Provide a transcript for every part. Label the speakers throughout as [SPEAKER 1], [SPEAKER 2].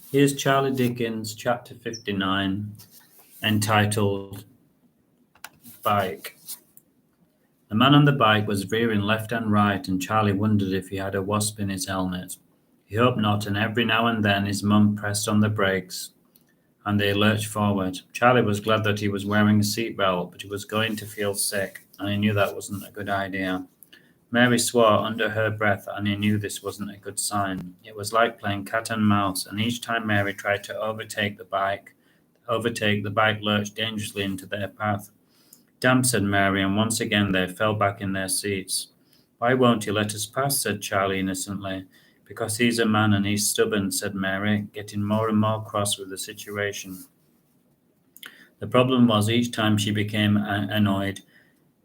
[SPEAKER 1] Here's Charlie Dickens, chapter 59, entitled Bike. The man on the bike was veering left and right, and Charlie wondered if he had a wasp in his helmet. He hoped not, and every now and then his mum pressed on the brakes, and they lurched forward. Charlie was glad that he was wearing a seatbelt, but he was going to feel sick, and he knew that wasn't a good idea. Mary swore under her breath, and he knew this wasn't a good sign. It was like playing cat and mouse, and each time Mary tried to overtake, the bike lurched dangerously into their path. Damn, said Mary, and once again they fell back in their seats. Why won't he let us pass? Said Charlie innocently. Because he's a man and he's stubborn, said Mary, getting more and more cross with the situation. The problem was each time she became annoyed,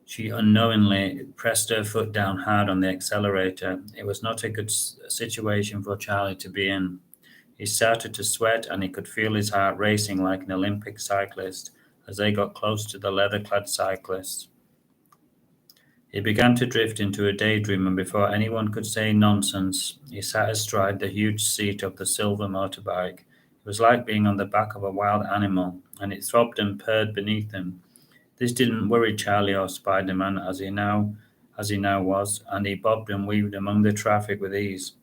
[SPEAKER 1] she unknowingly pressed her foot down hard on the accelerator. It was not a good situation for Charlie to be in. He started to sweat and he could feel his heart racing like an Olympic cyclist as they got close to the leather-clad cyclist. He began to drift into a daydream, and before anyone could say nonsense, he sat astride the huge seat of the silver motorbike. It was like being on the back of a wild animal, and it throbbed and purred beneath him. This didn't worry Charlie or Spider-Man as he now was, and he bobbed and weaved among the traffic with ease.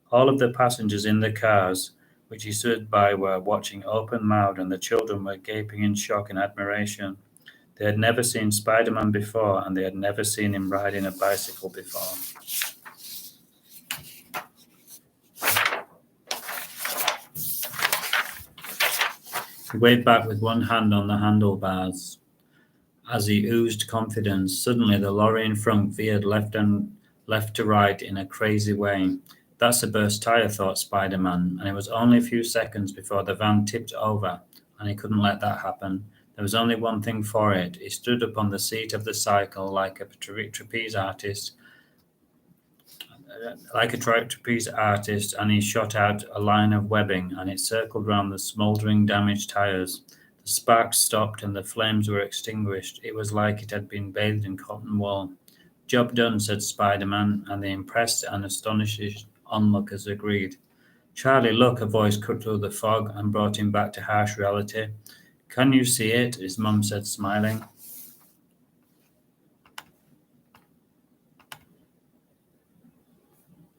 [SPEAKER 1] All of the passengers in the cars which he stood by were watching open-mouthed, and the children were gaping in shock and admiration. They had never seen Spider-Man before, and they had never seen him riding a bicycle before. He waved back with one hand on the handlebars as he oozed confidence. Suddenly, the lorry in front veered left to right in a crazy way. That's a burst tire, thought Spider-Man, and it was only a few seconds before the van tipped over, and he couldn't let that happen. There was only one thing for it. He stood upon the seat of the cycle like a trapeze artist, and he shot out a line of webbing, and it circled round the smouldering, damaged tires. The sparks stopped, and the flames were extinguished. It was like it had been bathed in cotton wool. Job done, said Spider-Man, and the impressed and astonished onlookers agreed. Charlie, look, a voice cut through the fog and brought him back to harsh reality. Can you see it? His mum said, smiling.